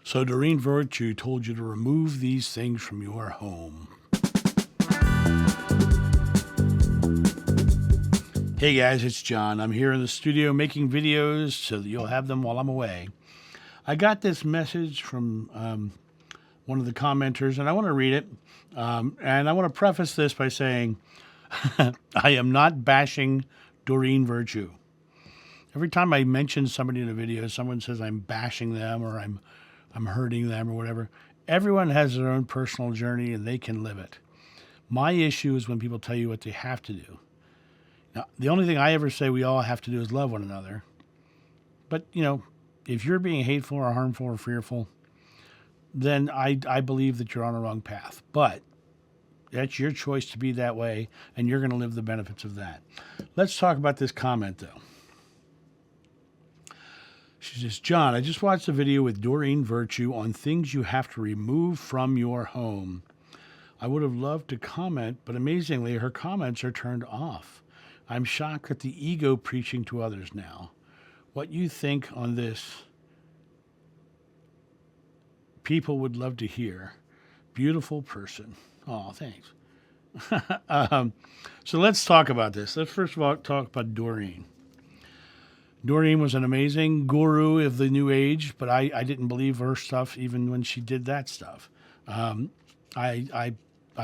So Doreen Virtue told you to remove these things from your home. Hey guys, it's John. I'm here in the studio making videos so that you'll have them while I'm away. I got this message from one of the commenters, and I want to read it. And I want to preface this by saying I am not bashing Doreen Virtue. Every time I mention somebody in a video, someone says I'm bashing them or I'm hurting them or whatever. Everyone has their own personal journey and they can live it. My issue is when people tell you what they have to do. Now, the only thing I ever say we all have to do is love one another. But, if you're being hateful or harmful or fearful, then I believe that you're on the wrong path. But that's your choice to be that way, and you're going to live the benefits of that. Let's talk about this comment, though. She says, John, I just watched a video with Doreen Virtue on things you have to remove from your home. I would have loved to comment, but amazingly, her comments are turned off. I'm shocked at the ego preaching to others now. What you think on this, people would love to hear. Beautiful person. Oh, thanks. So let's talk about this. Let's first of all talk about Doreen. Doreen was an amazing guru of the New Age, but I didn't believe her stuff even when she did that stuff. I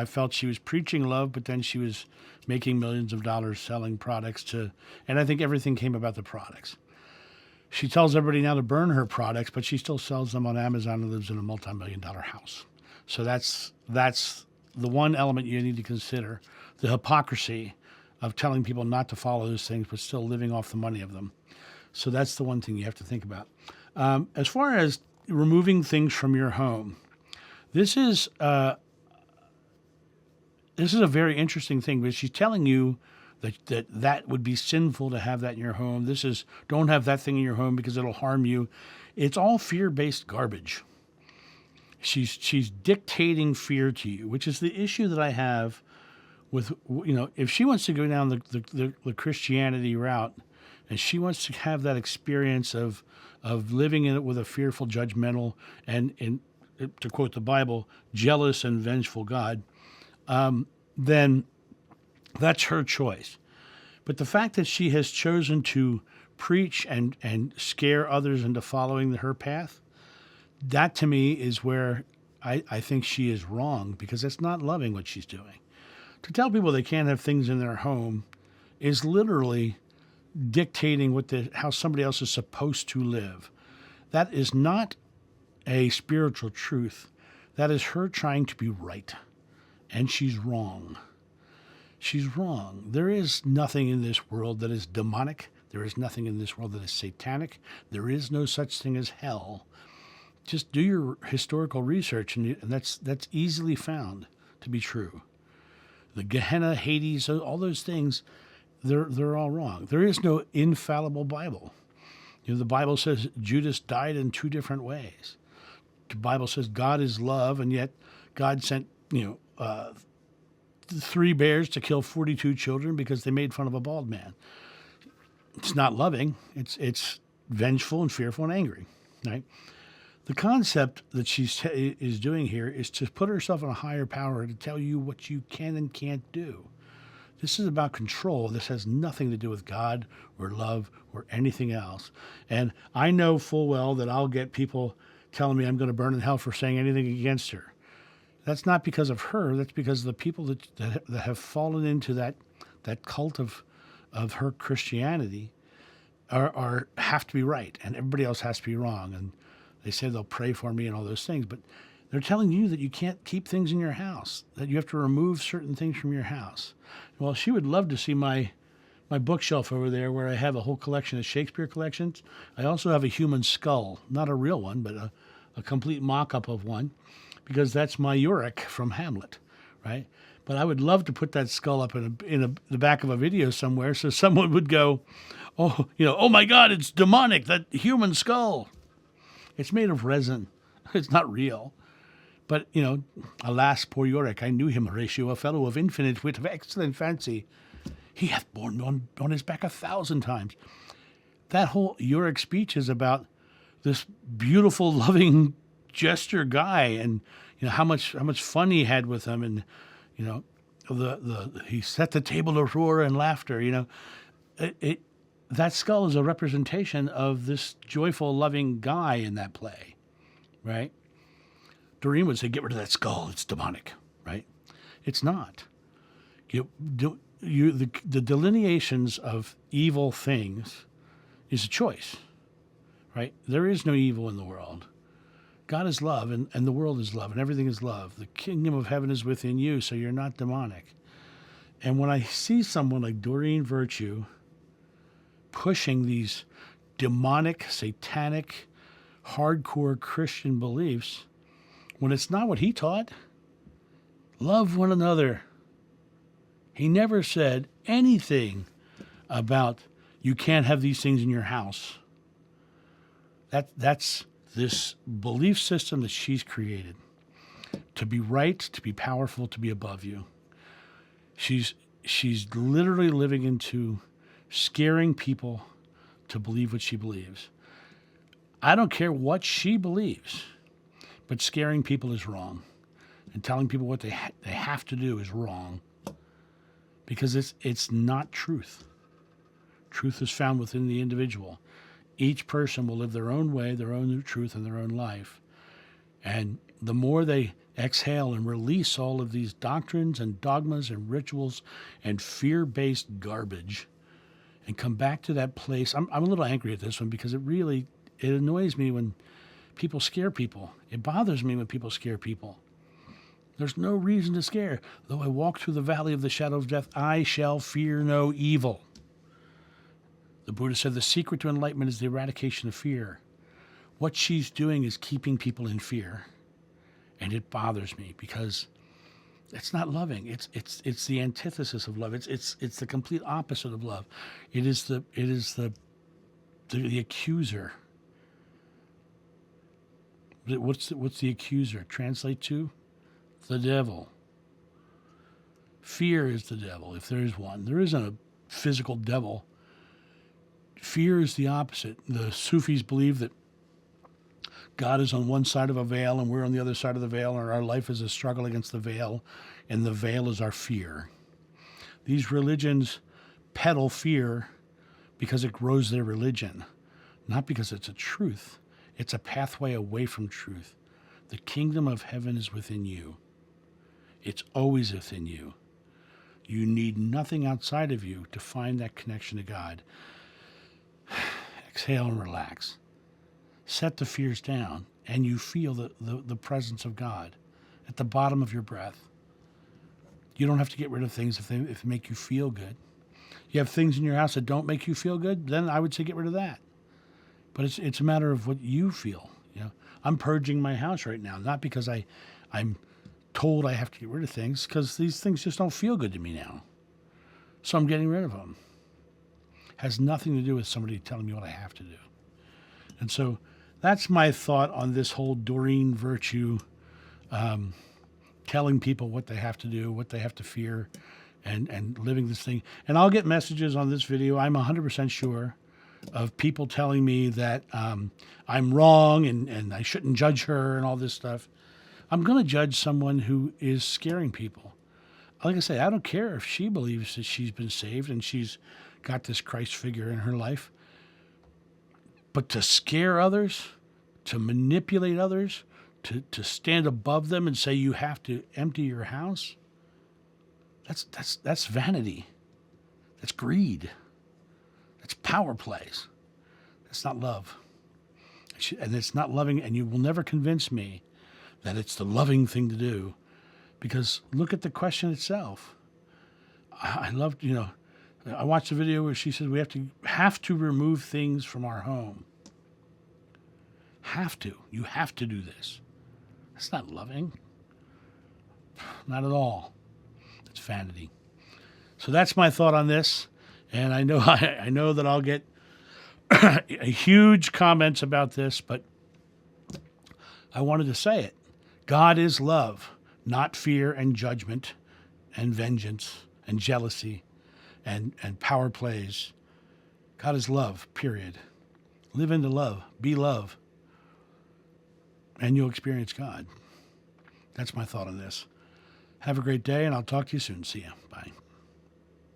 felt she was preaching love, but then she was making millions of dollars selling products and I think everything came about the products. She tells everybody now to burn her products, but she still sells them on Amazon and lives in a multi-million-dollar house. So that's the one element you need to consider, the hypocrisy of telling people not to follow those things, but still living off the money of them. So that's the one thing you have to think about. As far as removing things from your home, this is a very interesting thing because she's telling you that would be sinful to have that in your home. This is, don't have that thing in your home because it'll harm you. It's all fear-based garbage. She's dictating fear to you, which is the issue that I have with, if she wants to go down the Christianity route, and she wants to have that experience of living in it with a fearful, judgmental, and to quote the Bible, jealous and vengeful God, then that's her choice. But the fact that she has chosen to preach and scare others into following her path, that to me is where I think she is wrong, because that's not loving what she's doing. To tell people they can't have things in their home is literally dictating how somebody else is supposed to live. That is not a spiritual truth. That is her trying to be right. And she's wrong. She's wrong. There is nothing in this world that is demonic. There is nothing in this world that is satanic. There is no such thing as hell. Just do your historical research, and that's easily found to be true. The Gehenna, Hades, all those things, they're all wrong. There is no infallible Bible. The Bible says Judas died in two different ways. The Bible says God is love, and yet God sent 3 bears to kill 42 children because they made fun of a bald man. It's not loving. It's vengeful and fearful and angry, right? The concept that she is doing here is to put herself in a higher power to tell you what you can and can't do. This is about control. This has nothing to do with God or love or anything else. And I know full well that I'll get people telling me I'm going to burn in hell for saying anything against her. That's not because of her. That's because of the people that have fallen into that cult of her Christianity have to be right, and everybody else has to be wrong. And they say they'll pray for me and all those things, but they're telling you that you can't keep things in your house, that you have to remove certain things from your house. Well, she would love to see my bookshelf over there where I have a whole collection of Shakespeare collections. I also have a human skull, not a real one, but a complete mock-up of one, because that's my Yorick from Hamlet, right? But I would love to put that skull up in the back of a video somewhere so someone would go, oh my God, it's demonic, that human skull. It's made of resin. It's not real. But, alas, poor Yorick, I knew him, Horatio, a fellow of infinite wit, of excellent fancy. He hath borne on his back 1,000 times. That whole Yorick speech is about this beautiful, loving jester guy, and how much fun he had with them, and you know he set the table to roar and laughter. That skull is a representation of this joyful, loving guy in that play, right? Doreen would say, "Get rid of that skull; it's demonic." Right? It's not. The delineations of evil things is a choice, right? There is no evil in the world. God is love, and the world is love, and everything is love. The kingdom of heaven is within you, so you're not demonic. And when I see someone like Doreen Virtue pushing these demonic, satanic, hardcore Christian beliefs, when it's not what he taught, love one another. He never said anything about you can't have these things in your house. That's this belief system that she's created. To be right, to be powerful, to be above you. She's literally living into scaring people to believe what she believes. I don't care what she believes, but scaring people is wrong. And telling people what they have to do is wrong. Because it's not truth. Truth is found within the individual. Each person will live their own way, their own truth, and their own life. And the more they exhale and release all of these doctrines and dogmas and rituals and fear-based garbage and come back to that place. I'm a little angry at this one because it annoys me when people scare people. It bothers me when people scare people. There's no reason to scare. Though I walk through the valley of the shadow of death, I shall fear no evil. The Buddha said the secret to enlightenment is the eradication of fear. What she's doing is keeping people in fear. And it bothers me because it's not loving. It's the antithesis of love. It's the complete opposite of love. It is the accuser. What's the accuser? Translate to the devil. Fear is the devil, if there is one. There isn't a physical devil. Fear is the opposite. The Sufis believe that God is on one side of a veil and we're on the other side of the veil, and our life is a struggle against the veil, and the veil is our fear. These religions peddle fear because it grows their religion, not because it's a truth. It's a pathway away from truth. The kingdom of heaven is within you. It's always within you. You need nothing outside of you to find that connection to God. Exhale and relax. Set the fears down, and you feel the presence of God at the bottom of your breath. You don't have to get rid of things if they make you feel good. You have things in your house that don't make you feel good, then I would say get rid of that. But it's a matter of what you feel. I'm purging my house right now, not because I'm told I have to get rid of things, because these things just don't feel good to me now. So I'm getting rid of them. Has nothing to do with somebody telling me what I have to do. And so that's my thought on this whole Doreen Virtue, telling people what they have to do, what they have to fear, and living this thing. And I'll get messages on this video, I'm 100% sure, of people telling me that I'm wrong and I shouldn't judge her and all this stuff. I'm going to judge someone who is scaring people. Like I say, I don't care if she believes that she's been saved and she's got this Christ figure in her life. But to scare others, to manipulate others, to stand above them and say you have to empty your house, that's vanity. That's greed. That's power plays. That's not love. And it's not loving, and you will never convince me that it's the loving thing to do, because look at the question itself. I loved, I watched a video where she said we have to remove things from our home. Have to. You have to do this. That's not loving. Not at all. It's vanity. So that's my thought on this. And I know that I'll get huge comments about this, but I wanted to say it. God is love, not fear and judgment and vengeance and jealousy and power plays. God is love, period. Live into love. Be love. and you'll experience God. That's my thought on this. Have a great day, and I'll talk to you soon. See ya.